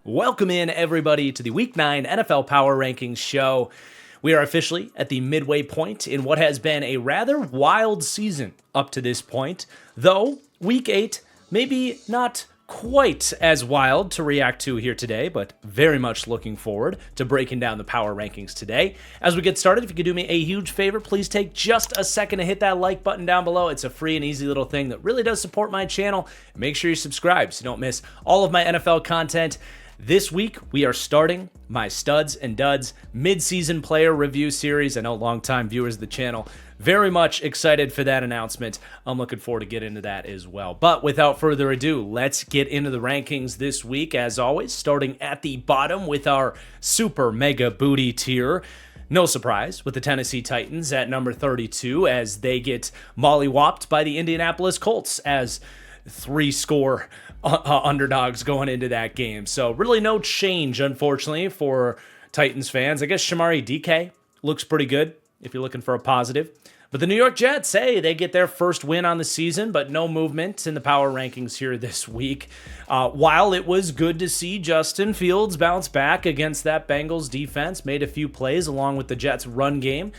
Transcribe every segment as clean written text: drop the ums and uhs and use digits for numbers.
Welcome in, everybody, to the Week 9 NFL Power Rankings show. We are officially at the midway point in what has been a rather wild season up to this point, though Week 8 maybe not quite as wild to react to here today, but very much looking forward to breaking down the power rankings today. As we get started, if you could do me a huge favor, please take just a second to hit that like button down below. It's a free and easy little thing that really does support my channel. Make sure you subscribe so you don't miss all of my NFL content. This week, we are starting my Studs and Duds mid-season player review series. I know longtime viewers of the channel, very much excited for that announcement. I'm looking forward to get into that as well. But without further ado, let's get into the rankings this week. As always, starting at the bottom with our super mega booty tier. No surprise with the Tennessee Titans at number 32 as they get mollywopped by the Indianapolis Colts as 3-score underdogs going into that game. So really no change, unfortunately, for Titans fans. I guess Shamari DK looks pretty good if you're looking for a positive. But the New York Jets, hey, they get their first win on the season, but no movement in the power rankings here this week. While it was good to see Justin Fields bounce back against that Bengals defense, made a few plays along with the Jets run game,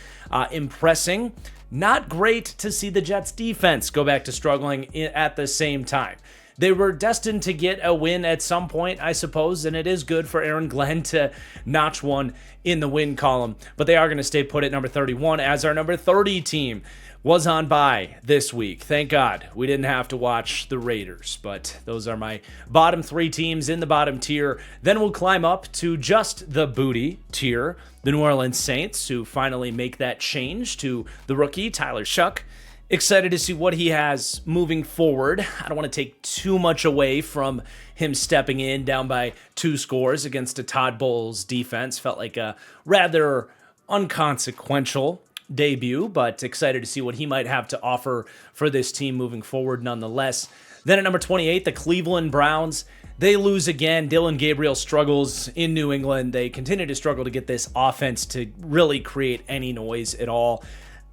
impressing. Not great to see the Jets defense go back to struggling at the same time. They were destined to get a win at some point, I suppose, and it is good for Aaron Glenn to notch one in the win column. But they are going to stay put at number 31 as our number 30 team was on bye this week. Thank God we didn't have to watch the Raiders, but those are my bottom three teams in the bottom tier. Then we'll climb up to just the booty tier, the New Orleans Saints, who finally make that change to the rookie, Tyler Shuck. Excited to see what he has moving forward. I don't want to take too much away from him stepping in down by 2 scores against a Todd Bowles defense. Felt like a rather unconsequential debut, but excited to see what he might have to offer for this team moving forward nonetheless. Then at number 28, the Cleveland Browns. They lose again. Dylan Gabriel struggles in New England. They continue to struggle to get this offense to really create any noise at all.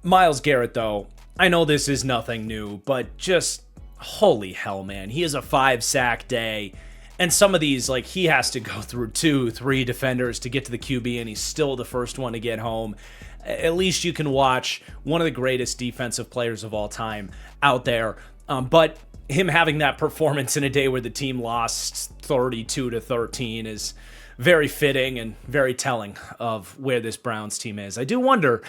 Myles Garrett, though, I know this is nothing new, but just holy hell, man. He has a 5-sack day. And some of these, like, he has to go through 2-3 defenders to get to the QB, and he's still the first one to get home. At least you can watch one of the greatest defensive players of all time out there. But him having that performance in a day where the team lost 32-13 is very fitting and very telling of where this Browns team is. I do wonder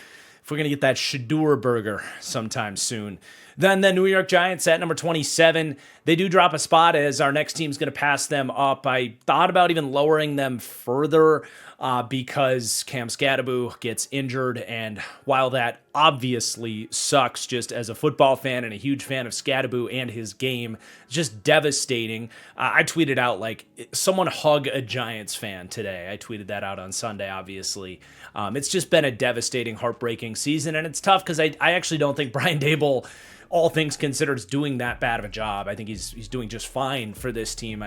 if we're going to get that Shadur burger sometime soon. Then the New York Giants at number 27. They do drop a spot as our next team's going to pass them up. I thought about even lowering them further because Cam Skattebo gets injured. And while that obviously sucks just as a football fan and a huge fan of Skattebo and his game, just devastating. I tweeted out, like, someone hug a Giants fan today. I tweeted that out on Sunday, obviously. It's just been a devastating, heartbreaking season. And it's tough because I actually don't think Brian Daboll, all things considered, is doing that bad of a job. I think he's doing just fine for this team.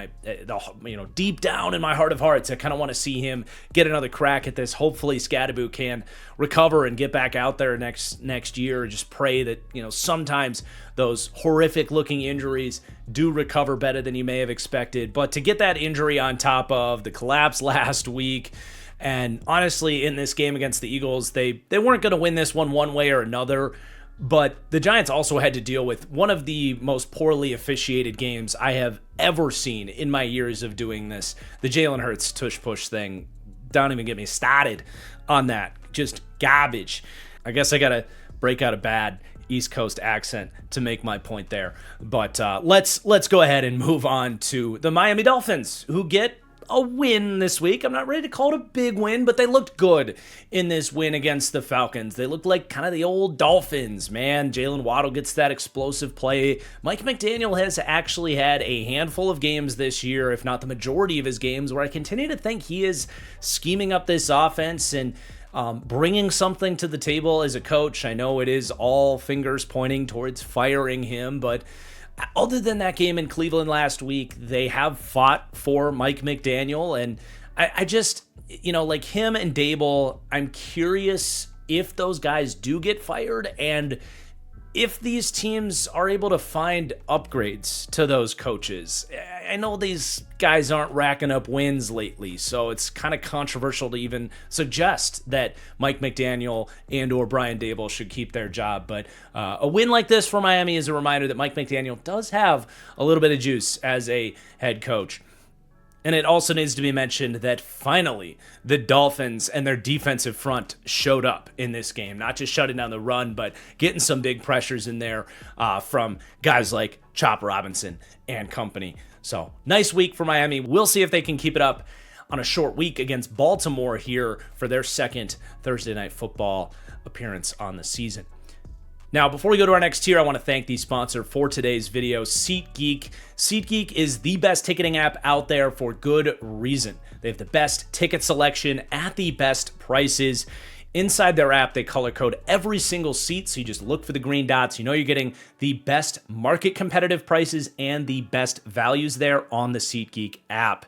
Deep down in my heart of hearts, I kind of want to see him get another crack at this. Hopefully, Skattebo can recover and get back out there next year. Just pray that sometimes those horrific-looking injuries do recover better than you may have expected. But to get that injury on top of the collapse last week, and honestly, in this game against the Eagles, they weren't going to win this one way or another. But the Giants also had to deal with one of the most poorly officiated games I have ever seen in my years of doing this. The Jalen Hurts tush-push thing. Don't even get me started on that. Just garbage. I guess I got to break out a bad East Coast accent to make my point there. But let's go ahead and move on to the Miami Dolphins, who get a win this week. I'm not ready to call it a big win, but they looked good in this win against the Falcons. They looked like kind of the old Dolphins, man. Jalen Waddle gets that explosive play. Mike McDaniel has actually had a handful of games this year, if not the majority of his games, where I continue to think he is scheming up this offense and bringing something to the table as a coach. I know it is all fingers pointing towards firing him, but other than that game in Cleveland last week, they have fought for Mike McDaniel, and I just, like him and Daboll, I'm curious if those guys do get fired and if these teams are able to find upgrades to those coaches. I know these guys aren't racking up wins lately, so it's kind of controversial to even suggest that Mike McDaniel and or Brian Daboll should keep their job. But a win like this for Miami is a reminder that Mike McDaniel does have a little bit of juice as a head coach. And it also needs to be mentioned that finally the Dolphins and their defensive front showed up in this game. Not just shutting down the run, but getting some big pressures in there from guys like Chop Robinson and company. So nice week for Miami. We'll see if they can keep it up on a short week against Baltimore here for their second Thursday Night Football appearance on the season. Now, before we go to our next tier, I want to thank the sponsor for today's video, SeatGeek. SeatGeek is the best ticketing app out there for good reason. They have the best ticket selection at the best prices. Inside their app, they color code every single seat, so you just look for the green dots. You know you're getting the best market competitive prices and the best values there on the SeatGeek app.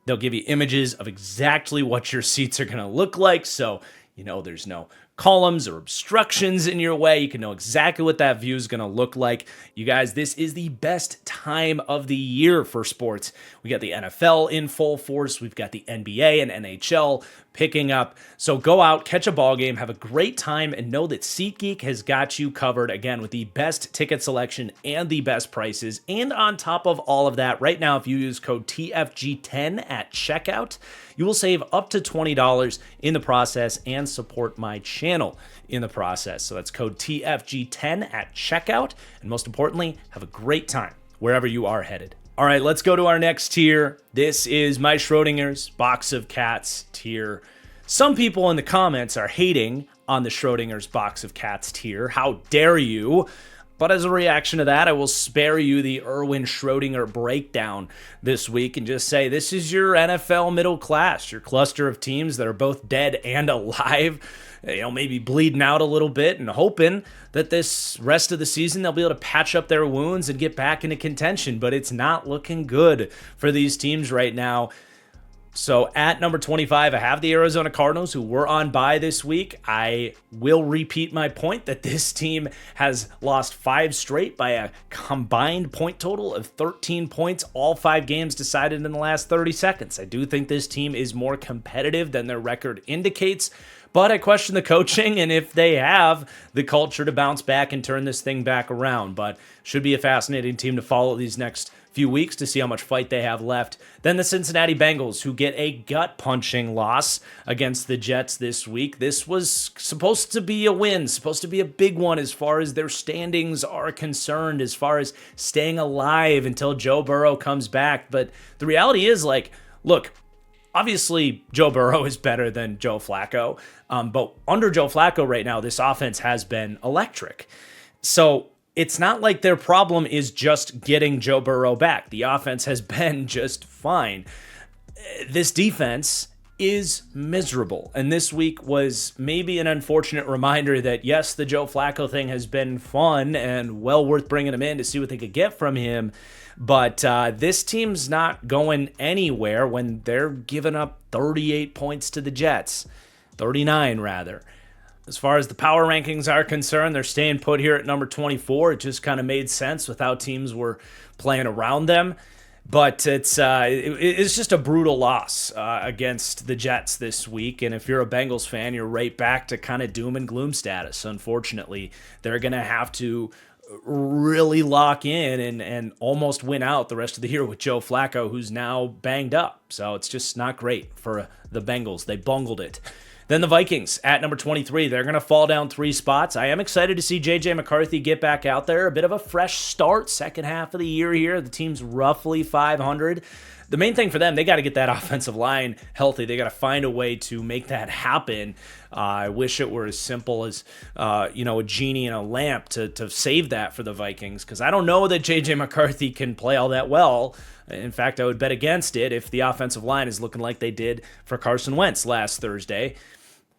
They'll give you images of exactly what your seats are going to look like, so you know there's no columns or obstructions in your way. You can know exactly what that view is going to look like. You guys, this is the best time of the year for sports. We got the NFL in full force. We've got the NBA and NHL picking up. So go out, catch a ball game, have a great time, and know that SeatGeek has got you covered, again, with the best ticket selection and the best prices. And on top of all of that, right now, if you use code TFG10 at checkout, you will save up to $20 in the process and support my channel in the process. So that's code TFG10 at checkout. And most importantly, have a great time wherever you are headed. All right, let's go to our next tier. This is my Schrodinger's Box of Cats tier. Some people in the comments are hating on the Schrodinger's Box of Cats tier. How dare you? But as a reaction to that, I will spare you the Erwin Schrodinger breakdown this week and just say this is your NFL middle class, your cluster of teams that are both dead and alive, maybe bleeding out a little bit and hoping that this rest of the season they'll be able to patch up their wounds and get back into contention. But it's not looking good for these teams right now. So at number 25, I have the Arizona Cardinals, who were on bye this week. I will repeat my point that this team has lost 5 straight by a combined point total of 13 points, all 5 games decided in the last 30 seconds. I do think this team is more competitive than their record indicates, but I question the coaching and if they have the culture to bounce back and turn this thing back around. But should be a fascinating team to follow these next few weeks to see how much fight they have left. Then the Cincinnati Bengals, who get a gut-punching loss against the Jets this week. This was supposed to be a win, supposed to be a big one as far as their standings are concerned, as far as staying alive until Joe Burrow comes back. But the reality is, look, obviously Joe Burrow is better than Joe Flacco, but under Joe Flacco right now, this offense has been electric. So it's not like their problem is just getting Joe Burrow back. The offense has been just fine. This defense is miserable. And this week was maybe an unfortunate reminder that, yes, the Joe Flacco thing has been fun and well worth bringing him in to see what they could get from him. But this team's not going anywhere when they're giving up 38 points to the Jets. 39, rather. As far as the power rankings are concerned, they're staying put here at number 24. It just kind of made sense with how teams were playing around them. But it's just a brutal loss against the Jets this week. And if you're a Bengals fan, you're right back to kind of doom and gloom status. Unfortunately, they're going to have to really lock in and almost win out the rest of the year with Joe Flacco, who's now banged up. So it's just not great for the Bengals. They bungled it. Then the Vikings at number 23. They're going to fall down 3 spots. I am excited to see J.J. McCarthy get back out there. A bit of a fresh start, second half of the year here. The team's roughly 500. The main thing for them, they got to get that offensive line healthy. They got to find a way to make that happen. I wish it were as simple as, a genie in a lamp to save that for the Vikings, because I don't know that J.J. McCarthy can play all that well. In fact, I would bet against it if the offensive line is looking like they did for Carson Wentz last Thursday.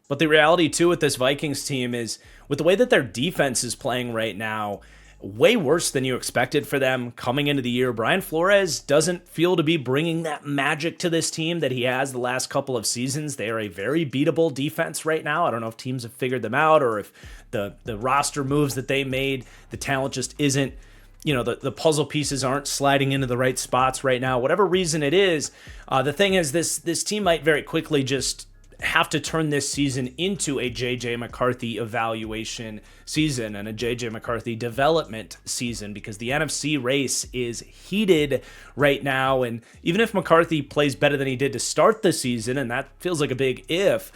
But the reality, too, with this Vikings team is with the way that their defense is playing right now, way worse than you expected for them coming into the year. Brian Flores doesn't feel to be bringing that magic to this team that he has the last couple of seasons. They are a very beatable defense right now. I don't know if teams have figured them out or if the roster moves that they made, the talent just isn't, the puzzle pieces aren't sliding into the right spots right now. Whatever reason it is, the thing is this team might very quickly just have to turn this season into a J.J. McCarthy evaluation season and a J.J. McCarthy development season, because the NFC race is heated right now. And even if McCarthy plays better than he did to start the season, and that feels like a big if,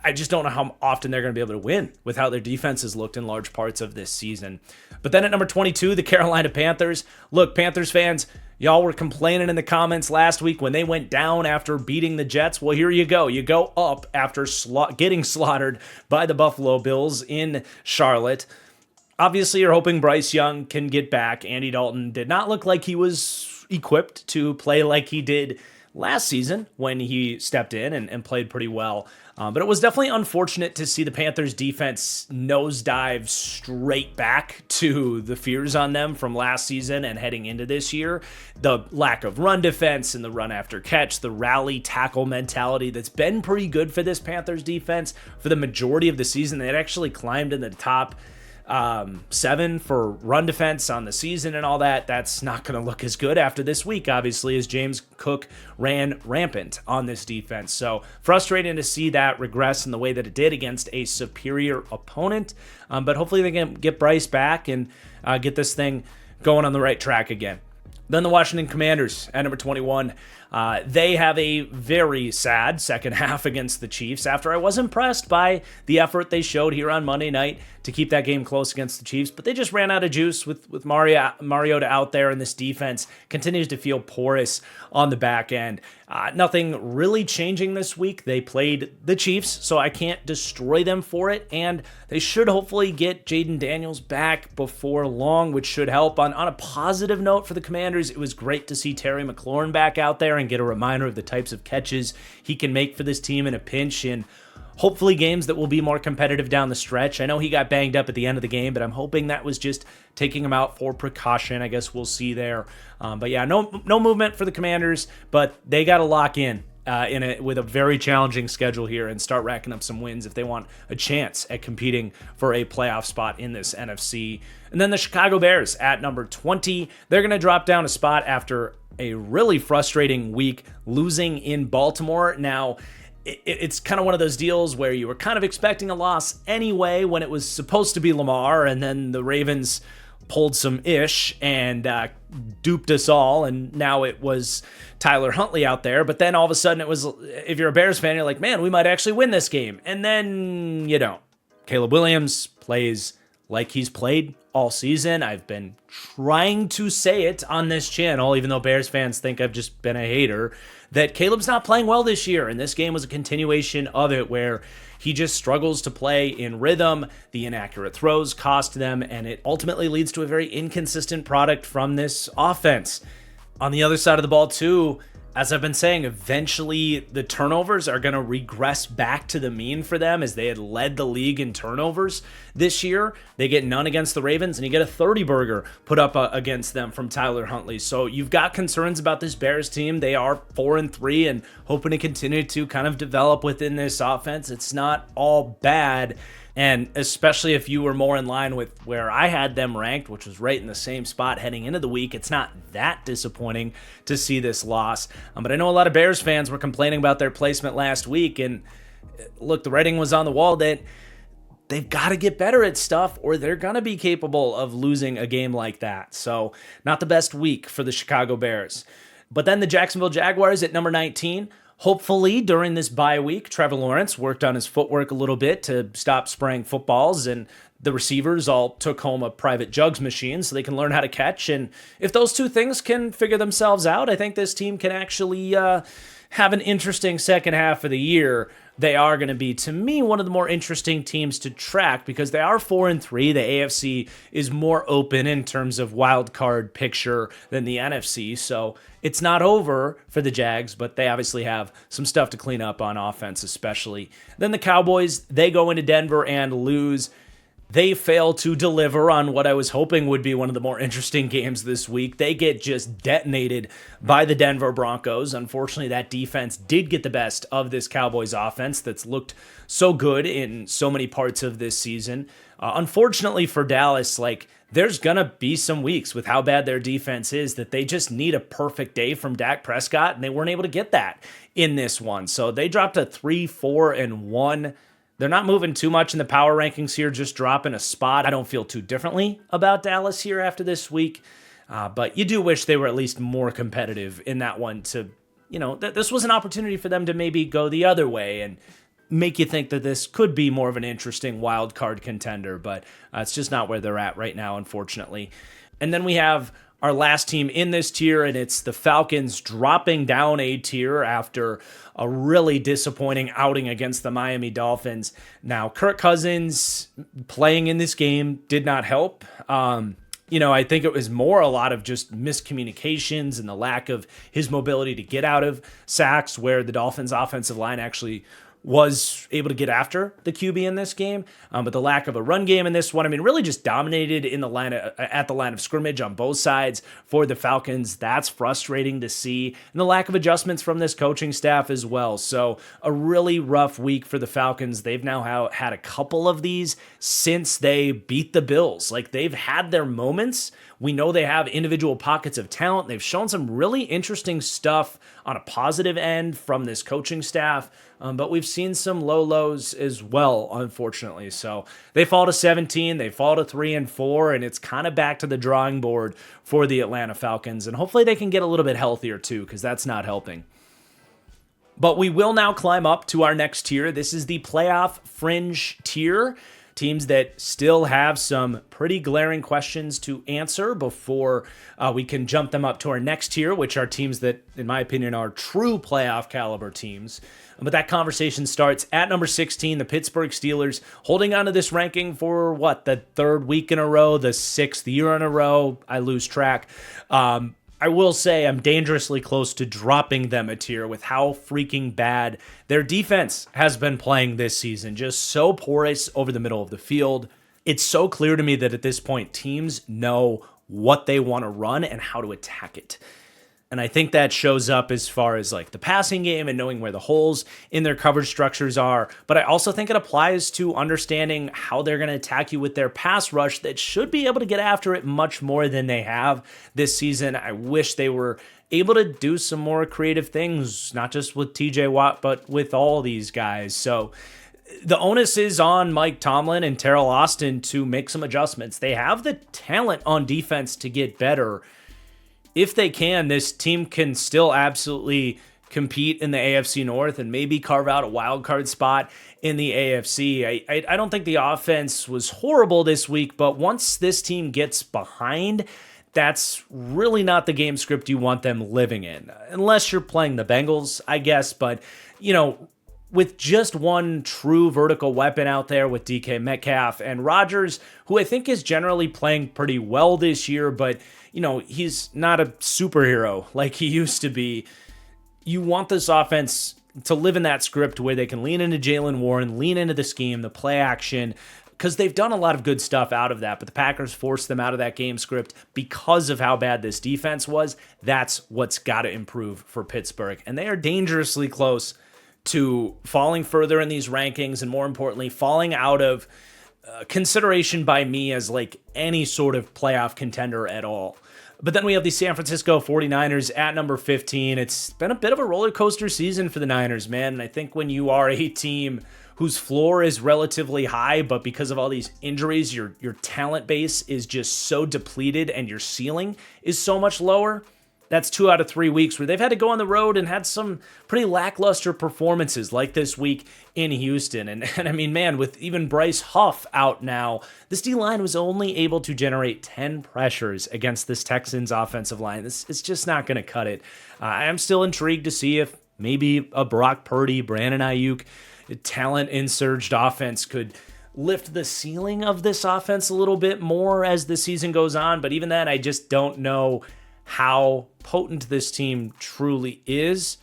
I just don't know how often they're going to be able to win with how their defense has looked in large parts of this season. But then at number 22, the Carolina Panthers. Look, Panthers fans, y'all were complaining in the comments last week when they went down after beating the Jets. Well, here you go. You go up after getting slaughtered by the Buffalo Bills in Charlotte. Obviously, you're hoping Bryce Young can get back. Andy Dalton did not look like he was equipped to play like he did last season when he stepped in and played pretty well. But it was definitely unfortunate to see the Panthers defense nosedive straight back to the fears on them from last season and heading into this year. The lack of run defense and the run after catch, the rally tackle mentality that's been pretty good for this Panthers defense for the majority of the season. They had actually climbed in the top 7 for run defense on the season and all that. That's not going to look as good after this week, obviously, as James Cook ran rampant on this defense. So frustrating to see that regress in the way that it did against a superior opponent. But hopefully they can get Bryce back and get this thing going on the right track again. Then the Washington Commanders at number 21. They have a very sad second half against the Chiefs after I was impressed by the effort they showed here on Monday night to keep that game close against the Chiefs, but they just ran out of juice with Mariota out there, and this defense continues to feel porous on the back end. Nothing really changing this week. They played the Chiefs, so I can't destroy them for it, and they should hopefully get Jaden Daniels back before long, which should help. On a positive note for the Commanders, it was great to see Terry McLaurin back out there and get a reminder of the types of catches he can make for this team in a pinch, and hopefully games that will be more competitive down the stretch. I know he got banged up at the end of the game, but I'm hoping that was just taking him out for precaution. I guess we'll see there. But yeah, no movement for the Commanders, but they got to lock in with a very challenging schedule here and start racking up some wins if they want a chance at competing for a playoff spot in this NFC. And then the Chicago Bears at number 20. They're going to drop down a spot after a really frustrating week losing in Baltimore. Now, it's kind of one of those deals where you were kind of expecting a loss anyway when it was supposed to be Lamar, and then the Ravens pulled some ish and duped us all, and now it was Tyler Huntley out there. But then all of a sudden it was, if you're a Bears fan, you're like, man, we might actually win this game. And then you don't. Caleb Williams plays like he's played all season. I've been trying to say it on this channel, even though Bears fans think I've just been a hater, that Caleb's not playing well this year, and this game was a continuation of it where he just struggles to play in rhythm. The inaccurate throws cost them, and it ultimately leads to a very inconsistent product from this offense. On the other side of the ball, too, as I've been saying, eventually the turnovers are going to regress back to the mean for them, as they had led the league in turnovers this year. They get none against the Ravens, and you get a 30-burger put up against them from Tyler Huntley. So you've got concerns about this Bears team. They are 4-3 and hoping to continue to kind of develop within this offense. It's not all bad. And especially if you were more in line with where I had them ranked, which was right in the same spot heading into the week, it's not that disappointing to see this loss. But I know a lot of Bears fans were complaining about their placement last week. And look, the writing was on the wall that they've got to get better at stuff or they're going to be capable of losing a game like that. So not the best week for the Chicago Bears. But then the Jacksonville Jaguars at number 19. Hopefully, during this bye week, Trevor Lawrence worked on his footwork a little bit to stop spraying footballs, and the receivers all took home a private jugs machine so they can learn how to catch. And if those two things can figure themselves out, I think this team can actually have an interesting second half of the year. They are going to be, to me, one of the more interesting teams to track because they are 4-3. The AFC is more open in terms of wild card picture than the NFC. So it's not over for the Jags, but they obviously have some stuff to clean up on offense, especially. Then the Cowboys, they go into Denver and lose. They fail to deliver on what I was hoping would be one of the more interesting games this week. They get just detonated by the Denver Broncos. Unfortunately, that defense did get the best of this Cowboys offense that's looked so good in so many parts of this season. Unfortunately for Dallas, there's going to be some weeks with how bad their defense is that they just need a perfect day from Dak Prescott, and they weren't able to get that in this one. So they dropped a 3-4-1. They're not moving too much in the power rankings here, just dropping a spot. I don't feel too differently about Dallas here after this week, but you do wish they were at least more competitive in that one to, this was an opportunity for them to maybe go the other way and make you think that this could be more of an interesting wild card contender, but it's just not where they're at right now, unfortunately. And then we have our last team in this tier, and it's the Falcons dropping down a tier after a really disappointing outing against the Miami Dolphins. Now, Kirk Cousins playing in this game did not help. I think it was more a lot of just miscommunications and the lack of his mobility to get out of sacks, where the Dolphins' offensive line actually was able to get after the QB in this game, but the lack of a run game in this one, really just dominated in the at the line of scrimmage on both sides for the Falcons. That's frustrating to see, and the lack of adjustments from this coaching staff as well. So a really rough week for the Falcons. They've now had a couple of these since they beat the Bills. They've had their moments. We know they have individual pockets of talent. They've shown some really interesting stuff on a positive end from this coaching staff, but we've seen some low lows as well, unfortunately. So they fall to 17, they fall to 3-4, and it's kind of back to the drawing board for the Atlanta Falcons. And hopefully they can get a little bit healthier too, because that's not helping. But we will now climb up to our next tier. This is the playoff fringe tier. Teams that still have some pretty glaring questions to answer before we can jump them up to our next tier, which are teams that, in my opinion, are true playoff caliber teams. But that conversation starts at number 16, the Pittsburgh Steelers, holding on to this ranking for the third week in a row, the sixth year in a row. I lose track. I will say I'm dangerously close to dropping them a tier with how freaking bad their defense has been playing this season. Just so porous over the middle of the field. It's so clear to me that at this point, teams know what they want to run and how to attack it. And I think that shows up as far as the passing game and knowing where the holes in their coverage structures are. But I also think it applies to understanding how they're going to attack you with their pass rush that should be able to get after it much more than they have this season. I wish they were able to do some more creative things, not just with TJ Watt, but with all these guys. So the onus is on Mike Tomlin and Teryl Austin to make some adjustments. They have the talent on defense to get better. If they can, this team can still absolutely compete in the AFC North and maybe carve out a wild card spot in the AFC. I don't think the offense was horrible this week, but once this team gets behind, that's really not the game script you want them living in, unless you're playing the Bengals, I guess. But, with just one true vertical weapon out there with DK Metcalf and Rodgers, who I think is generally playing pretty well this year, but he's not a superhero like he used to be. You want this offense to live in that script where they can lean into Jaylen Warren, lean into the scheme, the play action, because they've done a lot of good stuff out of that, but the Packers forced them out of that game script because of how bad this defense was. That's what's got to improve for Pittsburgh, and they are dangerously close to falling further in these rankings, and more importantly, falling out of consideration by me as any sort of playoff contender at all. But then we have the San Francisco 49ers at number 15. It's been a bit of a roller coaster season for the Niners, man. And I think when you are a team whose floor is relatively high, but because of all these injuries, your talent base is just so depleted and your ceiling is so much lower, that's 2 out of 3 weeks where they've had to go on the road and had some pretty lackluster performances like this week in Houston. And I mean, man, with even Bryce Huff out now, this D-line was only able to generate 10 pressures against this Texans offensive line. It's just not going to cut it. I am still intrigued to see if maybe a Brock Purdy, Brandon Ayuk, talent insurged offense could lift the ceiling of this offense a little bit more as the season goes on. But even then, I just don't know how potent this team truly is.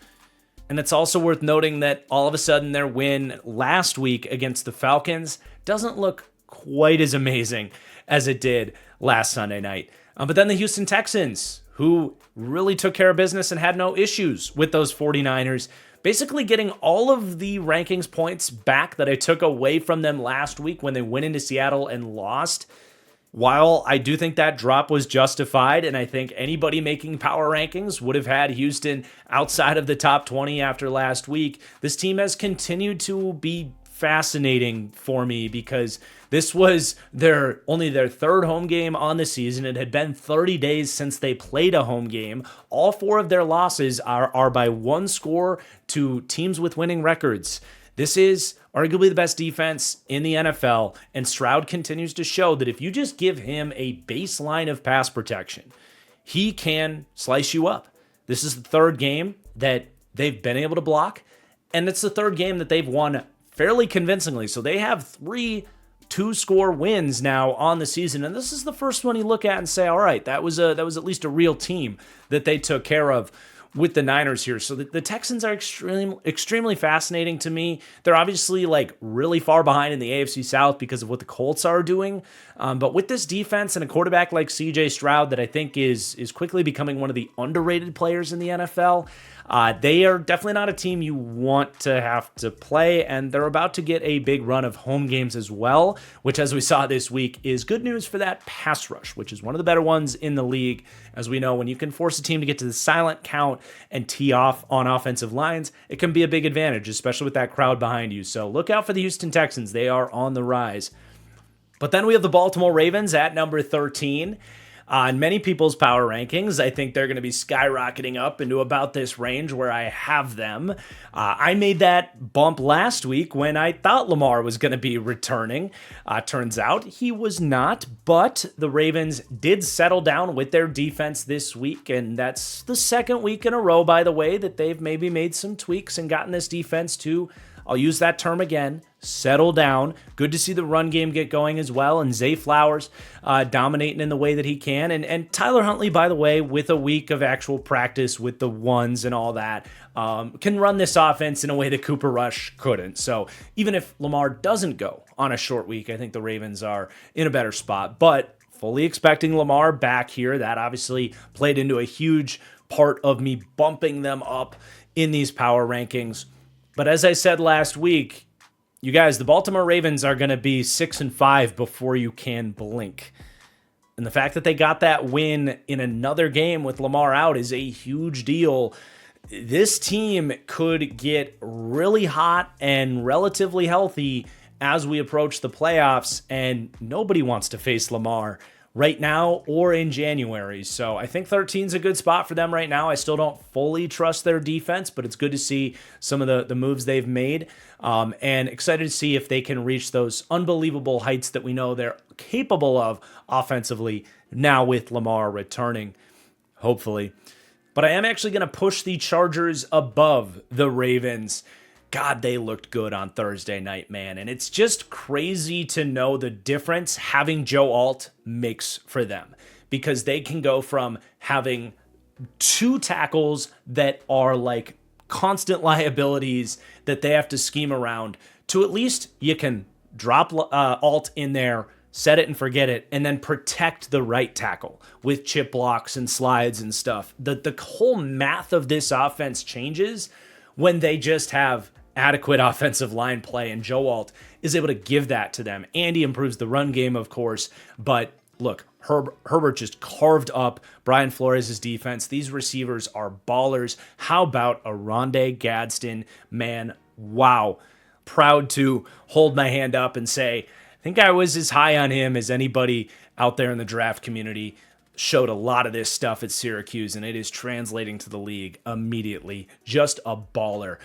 And it's also worth noting that all of a sudden their win last week against the Falcons doesn't look quite as amazing as it did last Sunday night. But then the Houston Texans, who really took care of business and had no issues with those 49ers, basically getting all of the rankings points back that I took away from them last week when they went into Seattle and lost. While I do think that drop was justified, and I think anybody making power rankings would have had Houston outside of the top 20 after last week, this team has continued to be fascinating for me because this was only their third home game on the season. It had been 30 days since they played a home game. All 4 of their losses are by 1 score to teams with winning records. This is arguably the best defense in the NFL, and Stroud continues to show that if you just give him a baseline of pass protection, he can slice you up. This is the 3rd game that they've been able to block, and it's the 3rd game that they've won fairly convincingly. So they have 3 2-score wins now on the season, and this is the first one you look at and say, all right, that was at least a real team that they took care of with the Niners here. So the Texans are extremely fascinating to me. They're obviously like really far behind in the AFC South because of what the Colts are doing. But with this defense and a quarterback like CJ Stroud that I think is quickly becoming one of the underrated players in the NFL, they are definitely not a team you want to have to play, and they're about to get a big run of home games as well, which, as we saw this week, is good news for that pass rush, which is one of the better ones in the league. As we know, when you can force a team to get to the silent count and tee off on offensive lines, it can be a big advantage, especially with that crowd behind you. So look out for the Houston Texans. They are on the rise. But then we have the Baltimore Ravens at number 13. In many people's power rankings, I think they're going to be skyrocketing up into about this range where I have them. I made that bump last week when I thought Lamar was going to be returning. Turns out he was not, but the Ravens did settle down with their defense this week, and that's the 2nd week in a row, by the way, that they've maybe made some tweaks and gotten this defense to, I'll use that term again, settle down. Good to see the run game get going as well, and Zay Flowers dominating in the way that he can. And Tyler Huntley, by the way, with a week of actual practice with the ones and all that, can run this offense in a way that Cooper Rush couldn't. So even if Lamar doesn't go on a short week, I think the Ravens are in a better spot. But fully expecting Lamar back here, that obviously played into a huge part of me bumping them up in these power rankings. But as I said last week, you guys, the Baltimore Ravens are going to be 6-5 before you can blink. And the fact that they got that win in another game with Lamar out is a huge deal. This team could get really hot and relatively healthy as we approach the playoffs, and nobody wants to face Lamar right now or in January. So I think 13 is a good spot for them right now. I still don't fully trust their defense, but it's good to see some of the moves they've made, and excited to see if they can reach those unbelievable heights that we know they're capable of offensively now with Lamar returning, hopefully. But I am actually going to push the Chargers above the Ravens. God, they looked good on Thursday night, man. And it's just crazy to know the difference having Joe Alt makes for them, because they can go from having 2 tackles that are like constant liabilities that they have to scheme around to at least you can drop Alt in there, set it and forget it, and then protect the right tackle with chip blocks and slides and stuff. The whole math of this offense changes when they just have adequate offensive line play, and Joe Alt is able to give that to them. And he improves the run game, of course, but look, Herbert just carved up Brian Flores' defense. These receivers are ballers. How about Oronde Gadsden? Man, wow. Proud to hold my hand up and say, I think I was as high on him as anybody out there in the draft community. Showed a lot of this stuff at Syracuse, and it is translating to the league immediately. Just a baller.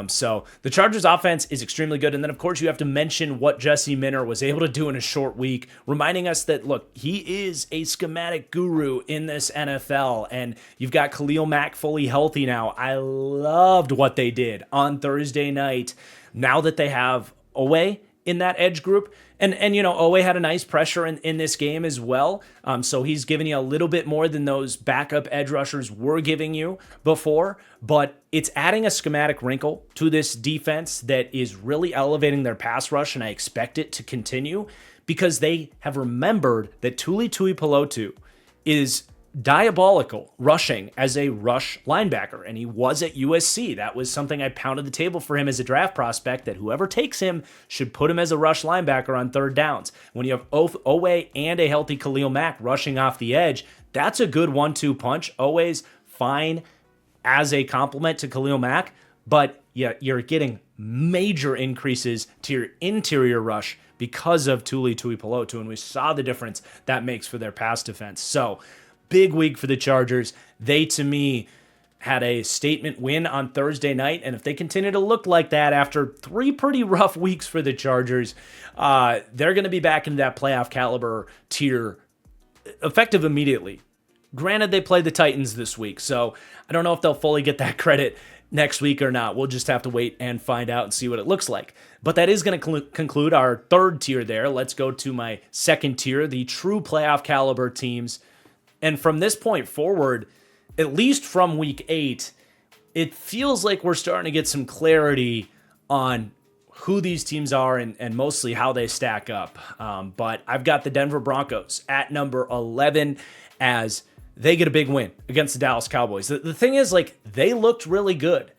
So the Chargers offense is extremely good. And then, of course, you have to mention what Jesse Minter was able to do in a short week, reminding us that, look, he is a schematic guru in this NFL, and you've got Khalil Mack fully healthy now. I loved what they did on Thursday night. Now that they have Owe in that edge group, and you know, Owe had a nice pressure in this game as well. So he's giving you a little bit more than those backup edge rushers were giving you before. But it's adding a schematic wrinkle to this defense that is really elevating their pass rush, and I expect it to continue because they have remembered that Tuli Tuipulotu is diabolical rushing as a rush linebacker, and he was at USC. That was something I pounded the table for him as a draft prospect, that whoever takes him should put him as a rush linebacker on third downs. When you have Owe and a healthy Khalil Mack rushing off the edge, that's a good 1-2 punch. Owe's fine as a complement to Khalil Mack, but yeah, you're getting major increases to your interior rush because of Tuli Tuipulotu, and we saw the difference that makes for their pass defense. So, big week for the Chargers. They, to me, had a statement win on Thursday night, and if they continue to look like that after 3 pretty rough weeks for the Chargers, they're going to be back into that playoff caliber tier effective immediately. Granted, they played the Titans this week, so I don't know if they'll fully get that credit next week or not. We'll just have to wait and find out and see what it looks like. But that is going to conclude our third tier there. Let's go to my second tier, the true playoff caliber teams. And from this point forward, at least from week 8, it feels like we're starting to get some clarity on who these teams are and mostly how they stack up. But I've got the Denver Broncos at number 11 as they get a big win against the Dallas Cowboys. The thing is, like, they looked really good.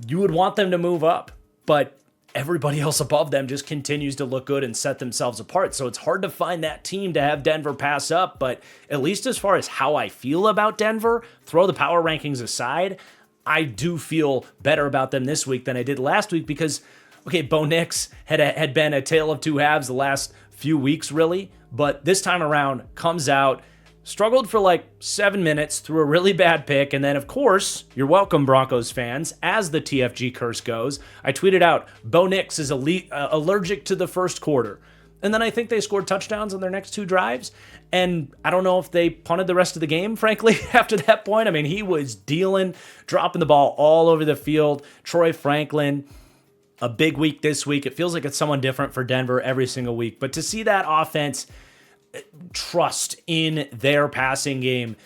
You would want them to move up, but everybody else above them just continues to look good and set themselves apart. So it's hard to find that team to have Denver pass up. But at least as far as how I feel about Denver, throw the power rankings aside, I do feel better about them this week than I did last week because, okay, Bo Nix had been a tale of two halves the last few weeks, really. But this time around, comes out, struggled for like 7 minutes, threw a really bad pick, and then, of course, you're welcome, Broncos fans, as the TFG curse goes, I tweeted out, Bo Nix is allergic to the first quarter. And then I think they scored touchdowns on their next 2 drives, and I don't know if they punted the rest of the game, frankly, after that point. I mean, he was dealing, dropping the ball all over the field. Troy Franklin, a big week this week. It feels like it's someone different for Denver every single week. But to see that offense trust in their passing game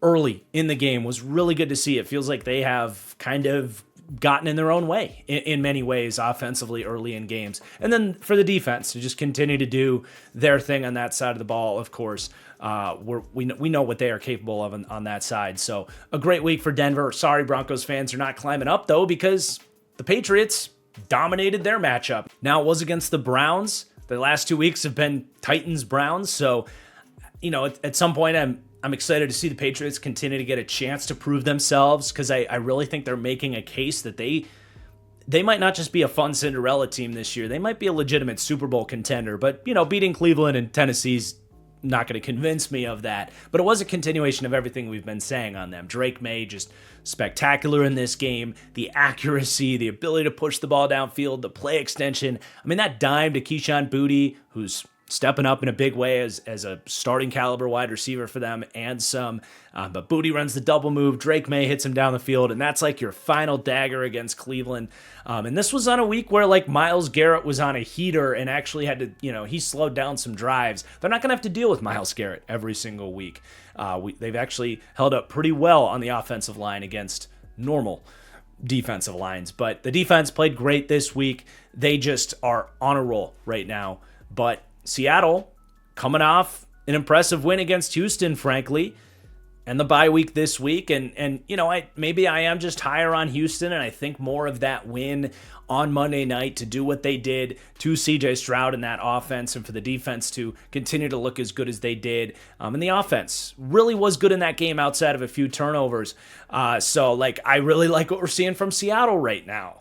early in the game was really good to see. It feels like they have kind of gotten in their own way in many ways offensively early in games. And then for the defense to just continue to do their thing on that side of the ball, of course, we know what they are capable of on that side. So a great week for Denver. Sorry, Broncos fans are not climbing up, though, because the Patriots dominated their matchup. Now it was against the Browns. The last 2 weeks have been Titans-Browns, so, you know, at some point I'm excited to see the Patriots continue to get a chance to prove themselves because I really think they're making a case that they might not just be a fun Cinderella team this year. They might be a legitimate Super Bowl contender, but, you know, beating Cleveland and Tennessee's not going to convince me of that. But it was a continuation of everything we've been saying on them. Drake May just spectacular in this game. The accuracy, the ability to push the ball downfield, the play extension. I mean, that dime to Keyshawn Boutte, who's stepping up in a big way as a starting caliber wide receiver for them and some. But Boutte runs the double move. Drake May hits him down the field, and that's like your final dagger against Cleveland. And this was on a week where like Myles Garrett was on a heater and actually had to, you know, he slowed down some drives. They're not going to have to deal with Myles Garrett every single week. They've actually held up pretty well on the offensive line against normal defensive lines. But the defense played great this week. They just are on a roll right now. But Seattle coming off an impressive win against Houston, frankly, and the bye week this week. And you know, I am just higher on Houston, and I think more of that win on Monday night to do what they did to CJ Stroud in that offense and for the defense to continue to look as good as they did. And the offense really was good in that game outside of a few turnovers. So like, I really like what we're seeing from Seattle right now.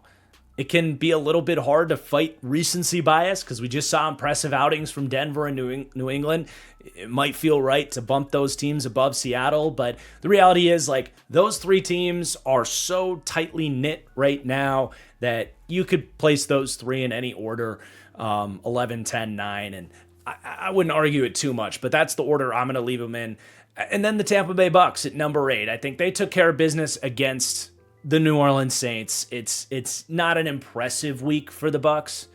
It can be a little bit hard to fight recency bias because we just saw impressive outings from Denver and New England. It might feel right to bump those teams above Seattle, but the reality is, like, those 3 teams are so tightly knit right now that you could place those 3 in any order, 11, 10, 9, and I wouldn't argue it too much, but that's the order I'm going to leave them in. And then the Tampa Bay Bucks at number 8. I think they took care of business against the New Orleans Saints. It's not an impressive week for the Bucks.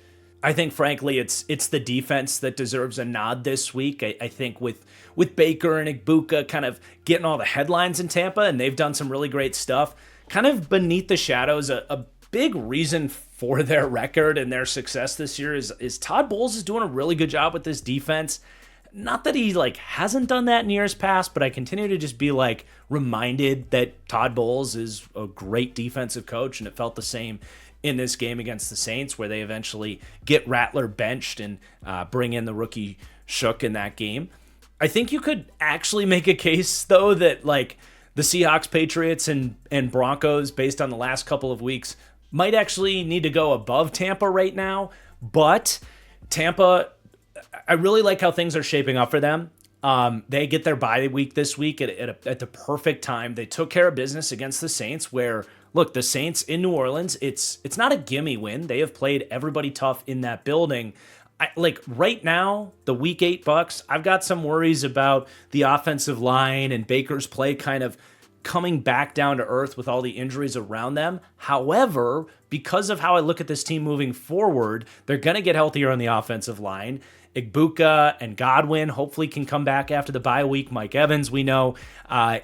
I think, frankly, it's the defense that deserves a nod this week. I think with Baker and Igbokwe kind of getting all the headlines in Tampa, and they've done some really great stuff, kind of beneath the shadows, a big reason for their record and their success this year is Todd Bowles is doing a really good job with this defense. Not that he hasn't done that in years past, but I continue to just be reminded that Todd Bowles is a great defensive coach, and it felt the same in this game against the Saints, where they eventually get Rattler benched and bring in the rookie Shook in that game. I think you could actually make a case, though, that the Seahawks, Patriots, and Broncos, based on the last couple of weeks, might actually need to go above Tampa right now. But Tampa, I really like how things are shaping up for them. They get their bye week this week at the perfect time. They took care of business against the Saints, where, look, the Saints in New Orleans, it's not a gimme win. They have played everybody tough in that building. Right now, the Week 8 Bucs, I've got some worries about the offensive line and Baker's play kind of coming back down to earth with all the injuries around them. However, because of how I look at this team moving forward, they're going to get healthier on the offensive line. Igbuka and Godwin hopefully can come back after the bye week. Mike Evans, we know,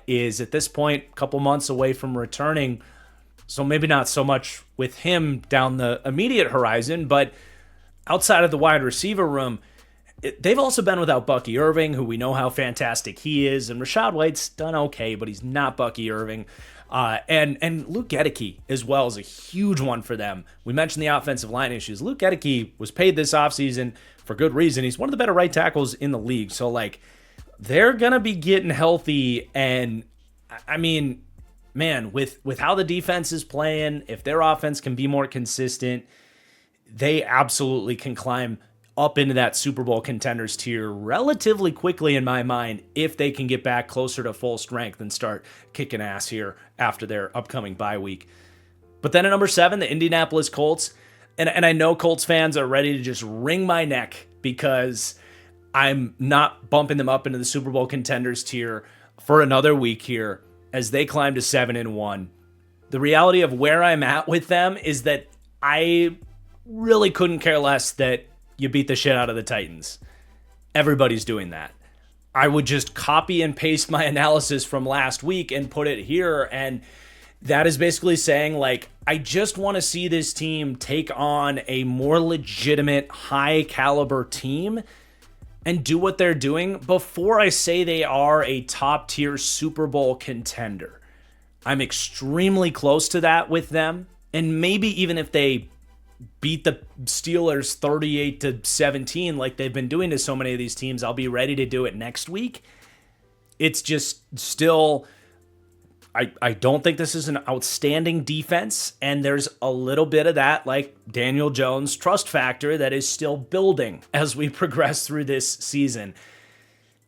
is at this point a couple months away from returning. So maybe not so much with him down the immediate horizon, but outside of the wide receiver room, they've also been without Bucky Irving, who we know how fantastic he is, and Rachaad White's done okay, but he's not Bucky Irving. And Luke Goedeke as well is a huge one for them. We mentioned the offensive line issues. Luke Goedeke was paid this offseason for good reason. He's one of the better right tackles in the league. So, they're going to be getting healthy. And, I mean, man, with how the defense is playing, if their offense can be more consistent, they absolutely can climb up into that Super Bowl contenders tier relatively quickly in my mind, if they can get back closer to full strength and start kicking ass here after their upcoming bye week. But then at number 7, the Indianapolis Colts. And I know Colts fans are ready to just wring my neck because I'm not bumping them up into the Super Bowl contenders tier for another week here as they climb to 7-1. The reality of where I'm at with them is that I really couldn't care less that you beat the shit out of the Titans. Everybody's doing that. I would just copy and paste my analysis from last week and put it here, and that is basically saying, I just want to see this team take on a more legitimate, high-caliber team and do what they're doing before I say they are a top-tier Super Bowl contender. I'm extremely close to that with them, and maybe even if they beat the Steelers 38-17 like they've been doing to so many of these teams, I'll be ready to do it next week. It's just still, I don't think this is an outstanding defense, and there's a little bit of that Daniel Jones trust factor that is still building as we progress through this season.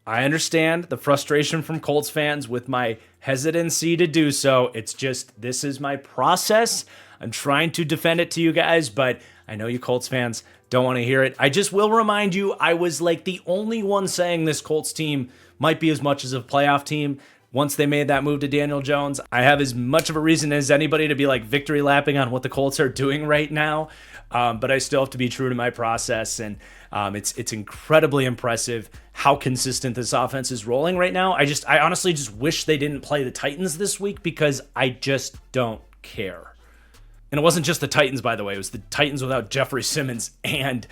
I understand the frustration from Colts fans with my hesitancy to do so. It's just, this is my process. I'm trying to defend it to you guys, but I know you Colts fans don't want to hear it. I just will remind you, I was the only one saying this Colts team might be as much as a playoff team once they made that move to Daniel Jones. I have as much of a reason as anybody to be victory lapping on what the Colts are doing right now, but I still have to be true to my process, and it's incredibly impressive how consistent this offense is rolling right now. I honestly just wish they didn't play the Titans this week because I just don't care. And it wasn't just the Titans, by the way. It was the Titans without Jeffrey Simmons and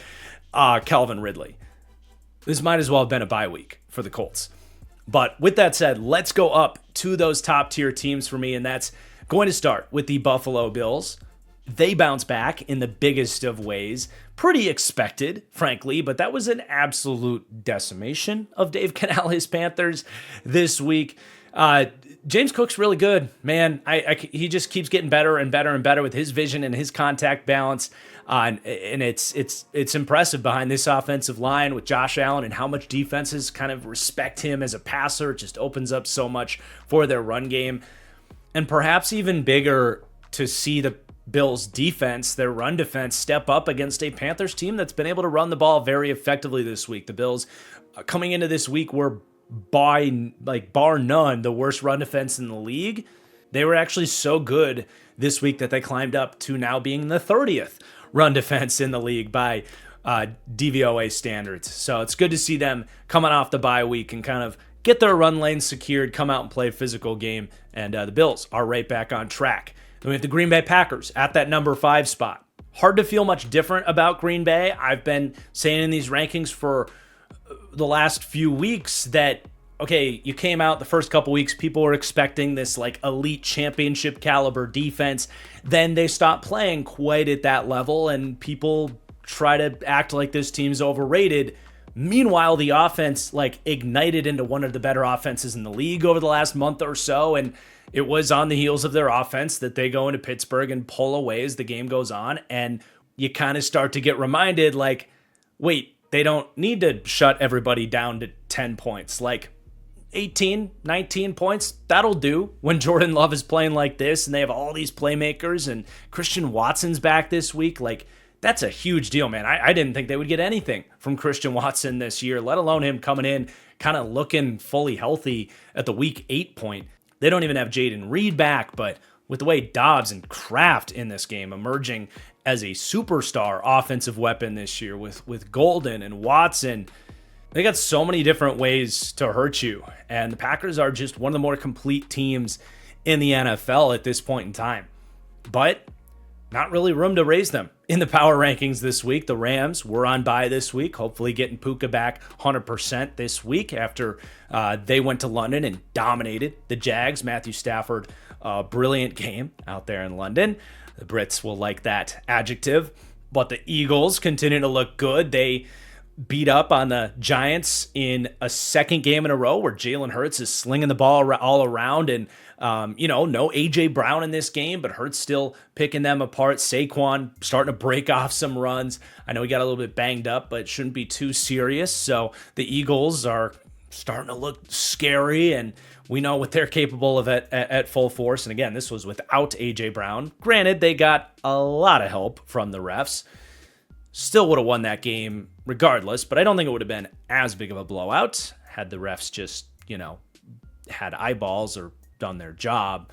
Calvin Ridley. This might as well have been a bye week for the Colts. But with that said, let's go up to those top-tier teams for me, and that's going to start with the Buffalo Bills. They bounce back in the biggest of ways. Pretty expected, frankly, but that was an absolute decimation of Dave Canales' Panthers this week. James Cook's really good, man. He just keeps getting better and better and better with his vision and his contact balance. And it's impressive behind this offensive line with Josh Allen and how much defenses kind of respect him as a passer. It just opens up so much for their run game. And perhaps even bigger to see the Bills defense, their run defense, step up against a Panthers team that's been able to run the ball very effectively this week. The Bills coming into this week were bar none the worst run defense in the league. They were actually so good this week that they climbed up to now being the 30th run defense in the league by DVOA standards. So it's good to see them coming off the bye week and kind of get their run lane secured, come out and play a physical game, and the Bills are right back on track. Then we have the Green Bay Packers at that number 5 spot. Hard to feel much different about Green Bay. I've been saying in these rankings for the last few weeks that, okay, you came out the first couple weeks, people were expecting this like elite championship caliber defense. Then they stopped playing quite at that level, and people try to act like this team's overrated. Meanwhile, the offense like ignited into one of the better offenses in the league over the last month or so, and it was on the heels of their offense that they go into Pittsburgh and pull away as the game goes on, and you kind of start to get reminded like, wait, they don't need to shut everybody down to 10 points. Like 18, 19 points, that'll do when Jordan Love is playing like this and they have all these playmakers and Christian Watson's back this week. Like, that's a huge deal, man. I didn't think they would get anything from Christian Watson this year, let alone him coming in kind of looking fully healthy at the week 8 point. They don't even have Jaden Reed back, but with the way Dobbs and Kraft in this game emerging as a superstar offensive weapon this year with Golden and Watson, they got so many different ways to hurt you. And the Packers are just one of the more complete teams in the NFL at this point in time. But not really room to raise them in the power rankings this week. The Rams were on bye this week, hopefully getting Puka back 100% this week after they went to London and dominated the Jags. Matthew Stafford, brilliant game out there in London. The Brits will like that adjective. But the Eagles continue to look good. They beat up on the Giants in a second game in a row where Jalen Hurts is slinging the ball all around, and no A.J. Brown in this game, but Hurts still picking them apart. Saquon starting to break off some runs. I know he got a little bit banged up, but it shouldn't be too serious. So the Eagles are starting to look scary, and we know what they're capable of at full force. And again, this was without A.J. Brown. Granted, they got a lot of help from the refs. Still would have won that game regardless, but I don't think it would have been as big of a blowout had the refs just, had eyeballs or done their job.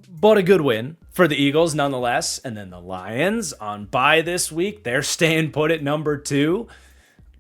But a good win for the Eagles nonetheless. And then the Lions on bye this week. They're staying put at number 2.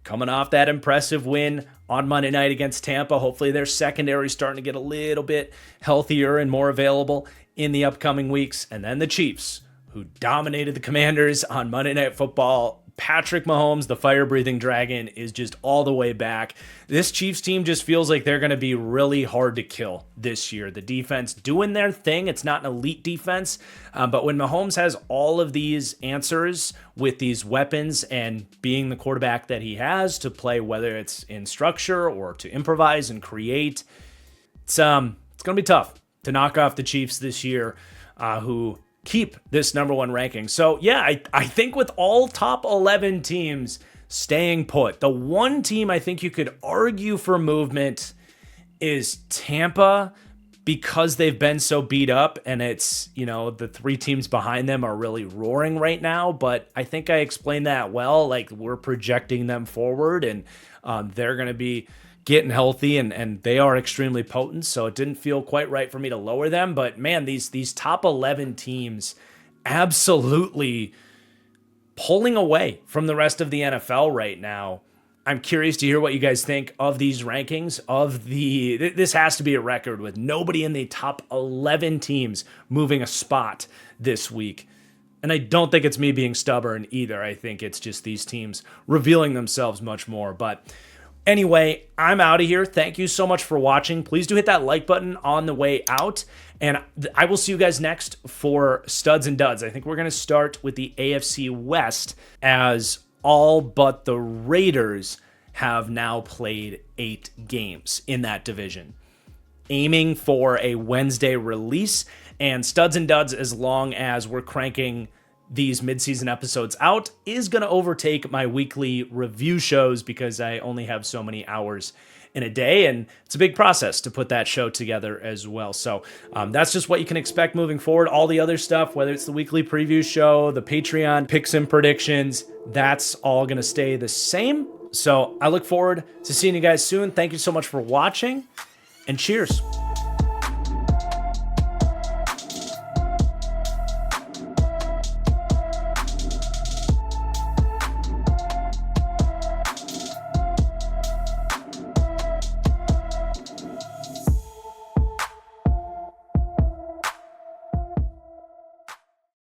Coming off that impressive win on Monday night against Tampa. Hopefully their secondary is starting to get a little bit healthier and more available in the upcoming weeks. And then the Chiefs, who dominated the Commanders on Monday Night Football. Patrick Mahomes, the fire-breathing dragon, is just all the way back. This Chiefs team just feels like they're going to be really hard to kill this year. The defense doing their thing. It's not an elite defense, but when Mahomes has all of these answers with these weapons and being the quarterback that he has to play, whether it's in structure or to improvise and create, it's going to be tough to knock off the Chiefs this year, who keep this number 1 ranking. So yeah, I think with all top 11 teams staying put, the one team I think you could argue for movement is Tampa, because they've been so beat up, and it's, the 3 teams behind them are really roaring right now. But I think I explained that well. Like, we're projecting them forward, and they're going to be getting healthy, and they are extremely potent, so it didn't feel quite right for me to lower them. But man, these top 11 teams absolutely pulling away from the rest of the NFL right now. I'm curious to hear what you guys think of these rankings. This has to be a record with nobody in the top 11 teams moving a spot this week. And I don't think it's me being stubborn either. I think it's just these teams revealing themselves much more. But anyway, I'm out of here. Thank you so much for watching. Please do hit that like button on the way out. And I will see you guys next for Studs and Duds. I think we're going to start with the AFC West, as all but the Raiders have now played 8 games in that division, aiming for a Wednesday release. And Studs and Duds, as long as we're cranking these midseason episodes out, is going to overtake my weekly review shows, because I only have so many hours in a day, and it's a big process to put that show together as well. So that's just what you can expect moving forward. All the other stuff, whether it's the weekly preview show, the Patreon picks and predictions, that's all going to stay the same. So I look forward to seeing you guys soon. Thank you so much for watching, and cheers.